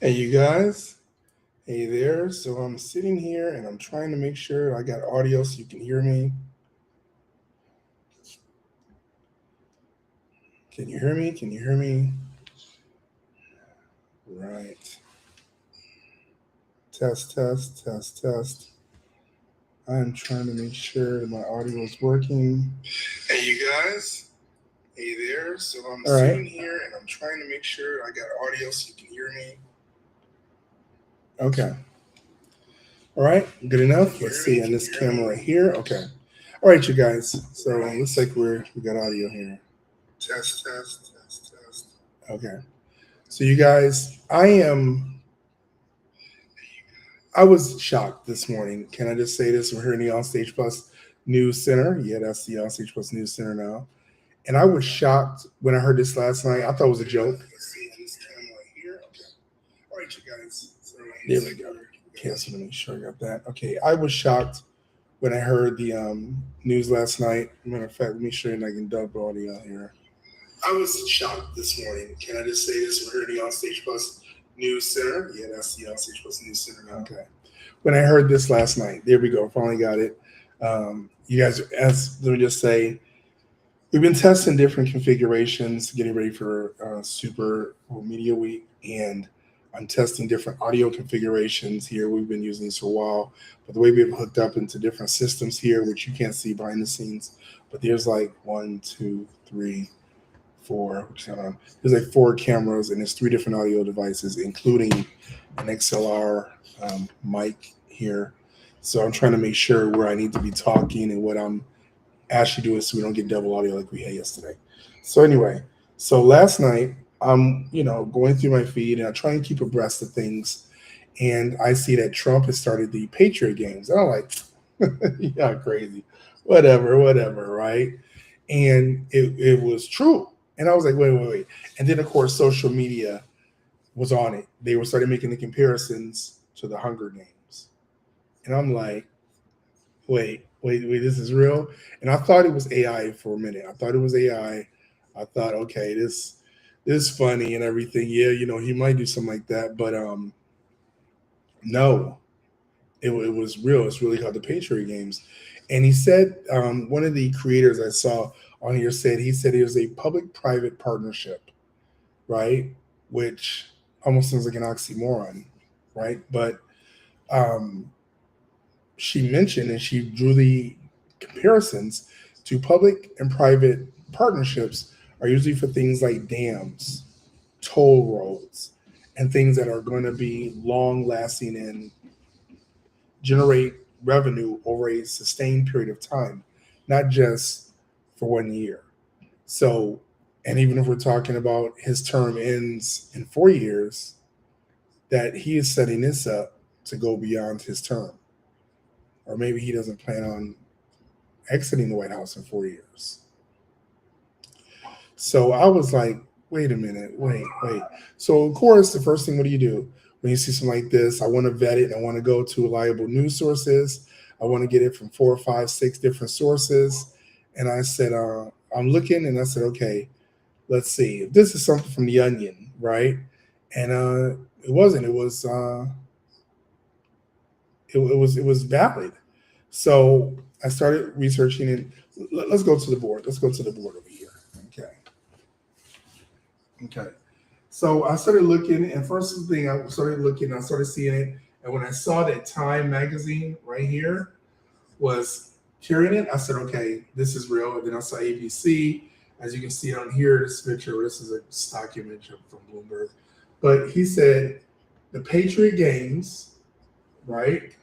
Hey, you guys. Hey there. So I'm sitting here and I'm trying to make sure I got audio so you can hear me. Can you hear me? Can you hear me? Right. Test, test, test, test. I'm trying to make sure that my audio is working. Hey, you guys. Hey there. So I'm sitting here and I'm trying to make sure I got audio so you can hear me. Okay. All right. Good enough. Let's see on this camera right here. Okay. All right, you guys. So it looks like we got audio here. Test, test, test, test. Okay. So you guys, I was shocked this morning. Can I just say this? We're here in the Onstage Plus News Center. Yeah, that's the Onstage Plus News Center now. And I was shocked when I heard this last night. I thought it was a joke. Let's see this camera right here. Okay. All right, you guys. So there we go. Cancel to make sure I got that. Okay. I was shocked when I heard the news last night. Matter of fact, let me show you and I can dump audio out here. I was shocked this morning. Can I just say this? We're here at the Onstage Plus News Center. Yeah, that's the Onstage Plus News Center now. Okay. When I heard this last night, there we go. Finally got it. You guys, let me just say, we've been testing different configurations, getting ready for Super Media Week, and I'm testing different audio configurations here. We've been using this for a while, but the way we've hooked up into different systems here, which you can't see behind the scenes, but there's like 1, 2, 3, 4. There's like 4 cameras, and there's 3 different audio devices, including an XLR mic here. So I'm trying to make sure where I need to be talking and what I'm actually doing, so we don't get double audio like we had yesterday. So anyway, so last night I'm going through my feed and I try and keep abreast of things, and I see that Trump has started the Patriot games. And I'm like, yeah, crazy, whatever, right? And it was true. And I was like, wait. And then, of course, social media was on it. They were starting making the comparisons to the Hunger Games. And I'm like, wait, this is real? And I thought it was AI for a minute. I thought it was AI. I thought, okay, this is funny and everything. Yeah, he might do something like that. But no, it was real. It's really called the Patriot Games. And he said, one of the creators I saw on here said it was a public-private partnership, right? Which almost sounds like an oxymoron, right? But she mentioned and she drew the comparisons to public and private partnerships are usually for things like dams, toll roads, and things that are going to be long lasting and generate revenue over a sustained period of time, not just for 1 year. So, and even if we're talking about his term ends in 4 years, that he is setting this up to go beyond his term. Or maybe he doesn't plan on exiting the White House in 4 years. So I was like, wait a minute, wait. So of course, the first thing, what do? When you see something like this, I want to vet it. I want to go to reliable news sources. I want to get it from 4, 5, 6 different sources. And I said, I'm looking, and I said, okay, let's see. If this is something from The Onion, right? And it wasn't. It was it was valid. So I started researching it. Let's go to the board. Let's go to the board over here. Okay. So I started looking, and first thing I started seeing it. And when I saw that Time magazine right here was carrying it, I said, okay, this is real. And then I saw ABC. As you can see on here, this picture, this is a stock image from Bloomberg. But he said the Patriot Games, right,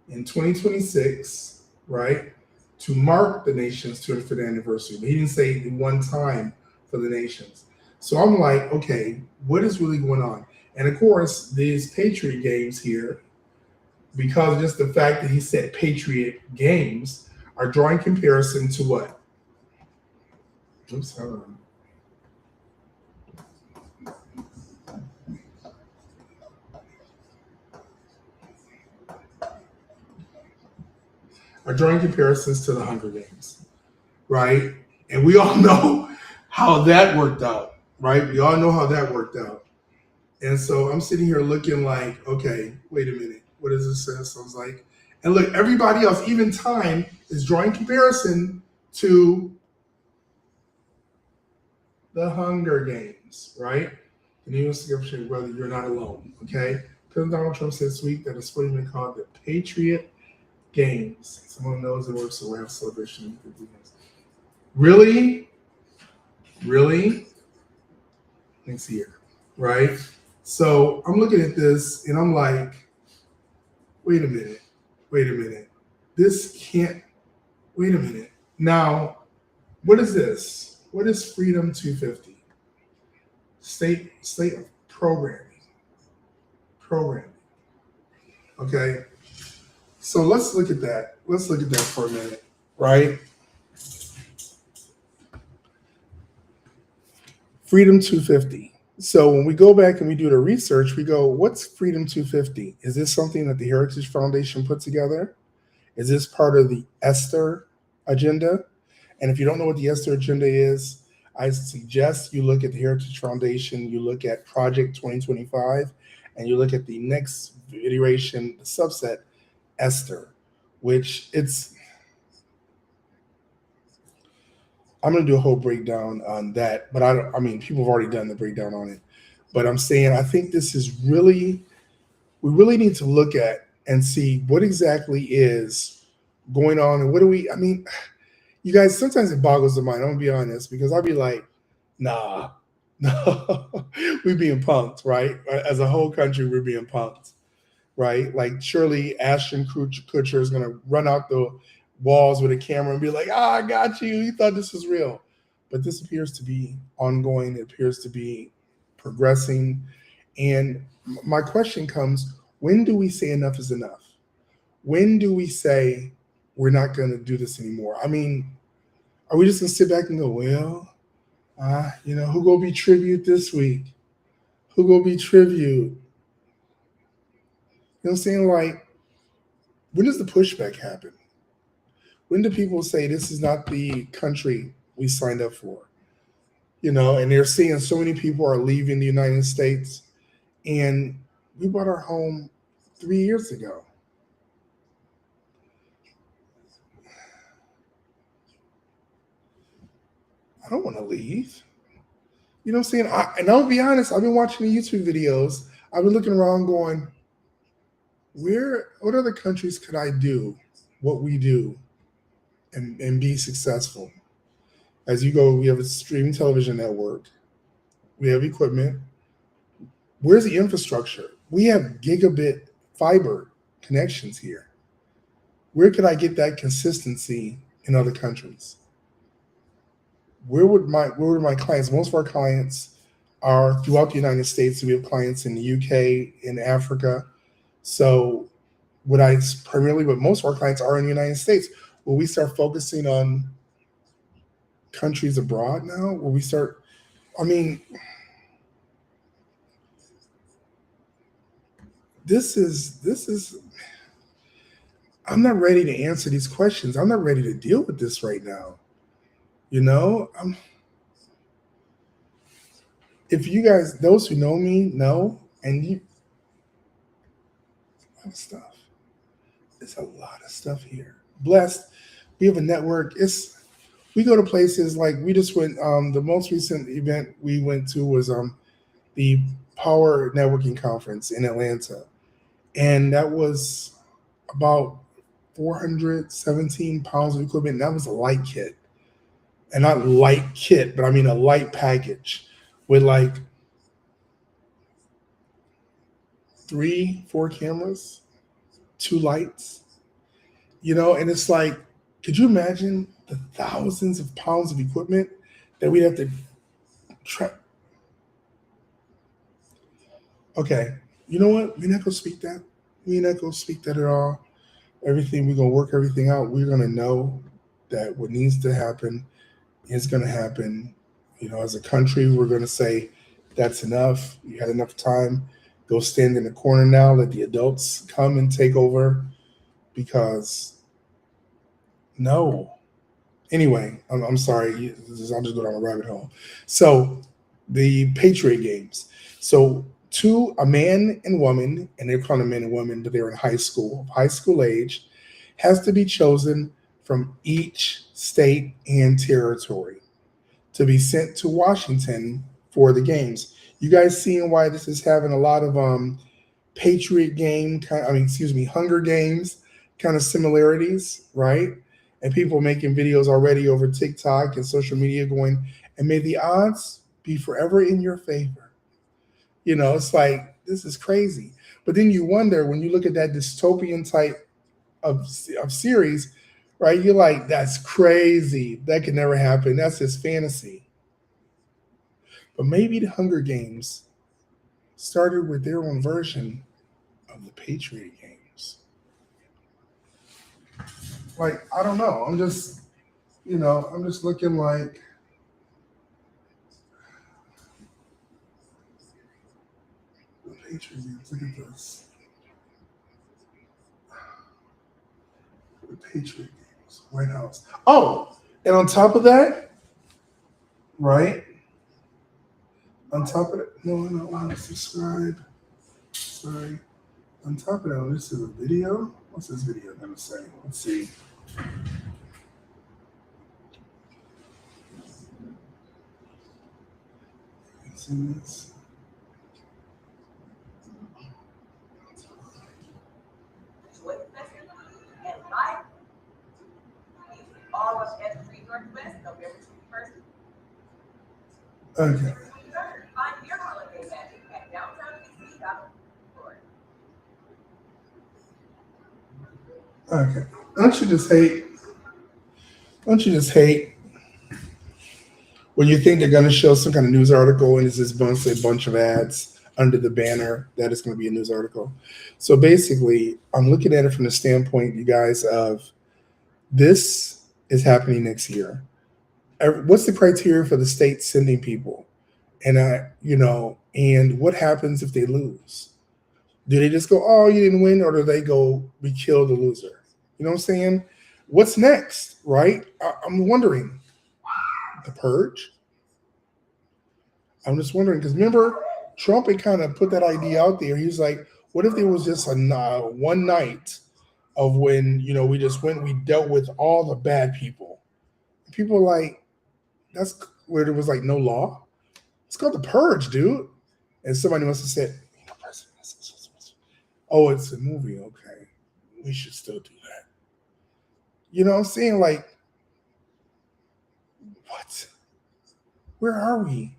in 2026, right, to mark the nation's 25th anniversary. But he didn't say one time for the nations. So I'm like, okay, what is really going on? And of course, these Patriot Games here, because just the fact that he said Patriot Games, are drawing comparison to what? Oops, hold on. Are drawing comparisons to the Hunger Games, right? And we all know how that worked out, right? We all know how that worked out. And so I'm sitting here looking like, okay, wait a minute, what does this say? So I was like, and look, everybody else, even Time, is drawing comparison to the Hunger Games, right? The new description, whether you're not alone, okay? President Donald Trump said this week that it's what has been called the Patriot Games. Someone knows the word, so we'll have celebration. Really? Really? Next year, right? So I'm looking at this and I'm like, wait a minute. This can't, wait a minute. Now, what is this? What is Freedom 250? State of programming. Okay. So let's look at that. Let's look at that for a minute, right? Freedom 250. So when we go back and we do the research, we go, what's Freedom 250? Is this something that the Heritage Foundation put together? Is this part of the Esther agenda? And if you don't know what the Esther agenda is, I suggest you look at the Heritage Foundation, you look at Project 2025, and you look at the next iteration, the subset, Esther, which I'm going to do a whole breakdown on that, but I mean, people have already done the breakdown on it. But I'm saying, I think this is we really need to look at and see what exactly is going on and I mean, you guys, sometimes it boggles the mind. I'm going to be honest, because I'll be like, nah, no, we're being punked, right? As a whole country, we're being punked, right? Like, surely Ashton Kutcher is going to run out the walls with a camera and be like, I got you. You thought this was real. But this appears to be ongoing. It appears to be progressing. And my question comes, when do we say enough is enough? When do we say we're not going to do this anymore? I mean, are we just going to sit back and go, well, who going to be tribute this week? Who going to be tribute? You know what I'm saying? Like, when does the pushback happen? When do people say this is not the country we signed up for? And they're seeing so many people are leaving the United States, and we bought our home 3 years ago. I don't want to leave. You know what I'm saying? And I'll be honest, I've been watching the YouTube videos. I've been looking around going, what other countries could I do what we do and be successful? As you go, we have a streaming television network. We have equipment. Where's the infrastructure? We have gigabit fiber connections here. Where could I get that consistency in other countries? Where would my clients, most of our clients are throughout the United States. We have clients in the UK, in Africa. So but most of our clients are in the United States. Will we start focusing on countries abroad now? Will we start, this is, I'm not ready to answer these questions. I'm not ready to deal with this right now. If you guys, those who know me know, and a lot of stuff. There's a lot of stuff here. Blessed. We have a network. We go to places like we just went. The most recent event we went to was the Power Networking Conference in Atlanta, and that was about 417 pounds of equipment. That was a light kit, and not light kit, but I mean a light package with like 3-4 cameras, 2 lights, and it's like, could you imagine the thousands of pounds of equipment that we'd have to try? Okay, you know what? We're not gonna speak that. We're not gonna speak that at all. We're gonna work everything out. We're gonna know that what needs to happen is gonna happen. As a country, we're gonna say that's enough. You had enough time. Go stand in the corner now. Let the adults come and take over. Because no. Anyway, I'm sorry. I'll just go down a rabbit hole. So the Patriot Games. So a man and woman, and they're calling them men and women, but they're in high school age, has to be chosen from each state and territory to be sent to Washington for the games. You guys seeing why this is having a lot of Patriot game kind, Hunger Games kind of similarities, right? And people making videos already over TikTok and social media going, and may the odds be forever in your favor. It's like, this is crazy. But then you wonder when you look at that dystopian type of series, right? You're like, that's crazy. That could never happen. That's just fantasy. But maybe the Hunger Games started with their own version of the Patriot Games. Like, I don't know. I'm just looking like, the Patriot Games. Look at this. The Patriot Games, White House. Oh, and on top of that, right? On top of that, no, I don't want to subscribe. Sorry. On top of that, this is a video. What's this video gonna say? Let's see. See this? All of S3 Northwest, November 21st. Okay. On your holiday magic at downtownbc.org. Okay. Don't you just hate when you think they're going to show some kind of news article and it's just a bunch of ads under the banner that it's going to be a news article? So basically, I'm looking at it from the standpoint, you guys, of this is happening next year. What's the criteria for the state sending people? And and what happens if they lose? Do they just go, oh, you didn't win, or do they go, we kill the loser? You know what I'm saying? What's next, right? I'm wondering. The purge? I'm just wondering, because remember, Trump had kind of put that idea out there. He was like, what if there was just one night of when, we just we dealt with all the bad people? People are like, that's where there was like no law. It's called the purge, dude. And somebody must have said, oh, it's a movie. Okay. We should still do that. You know what I'm saying? Like, what? Where are we?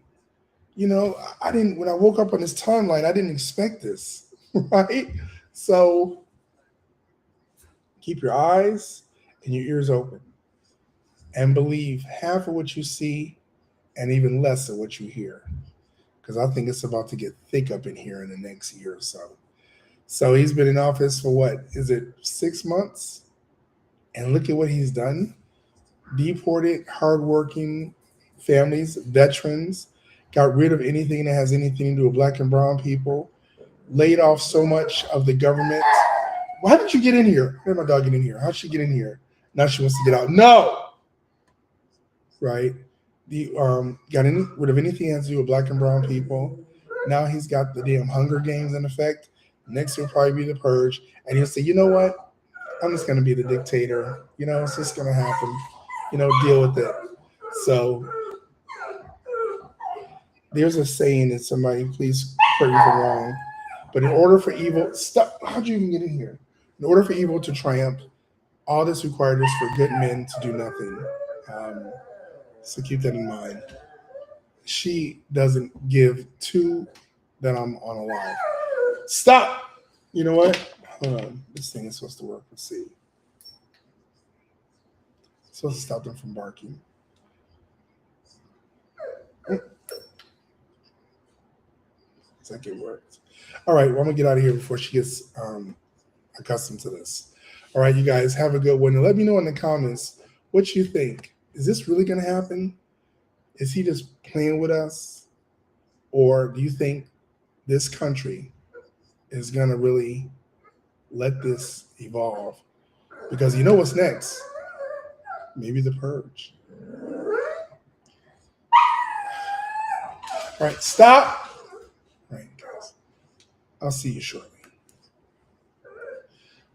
I didn't, when I woke up on this timeline, I didn't expect this, right? So keep your eyes and your ears open and believe half of what you see and even less of what you hear. Because I think it's about to get thick up in here in the next year or so. So he's been in office for what? Is it 6 months? And look at what he's done. Deported, hardworking families, veterans, got rid of anything that has anything to do with black and brown people, laid off so much of the government. Why did you get in here? Where did my dog get in here? How'd she get in here? Now she wants to get out. No! Right? Got rid of anything that has to do with black and brown people. Now he's got the damn Hunger Games in effect. Next will probably be the purge. And he'll say, you know what? I'm just going to be the dictator. It's just going to happen. Deal with it. So there's a saying that somebody, please correct me if I'm wrong, but in order for evil, stop. How'd you even get in here? In order for evil to triumph, all that's required is for good men to do nothing. So keep that in mind. She doesn't give two that I'm on alive. Stop. You know what? Hold on. This thing is supposed to work. Let's see. It's supposed to stop them from barking. Looks like it worked. All right. Well, I'm going to get out of here before she gets accustomed to this. All right, you guys, have a good one. And let me know in the comments what you think. Is this really going to happen? Is he just playing with us? Or do you think this country is going to really let this evolve? Because you know what's next? Maybe the purge. All right, stop. All right, guys. I'll see you shortly.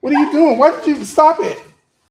What are you doing? Why did you stop it?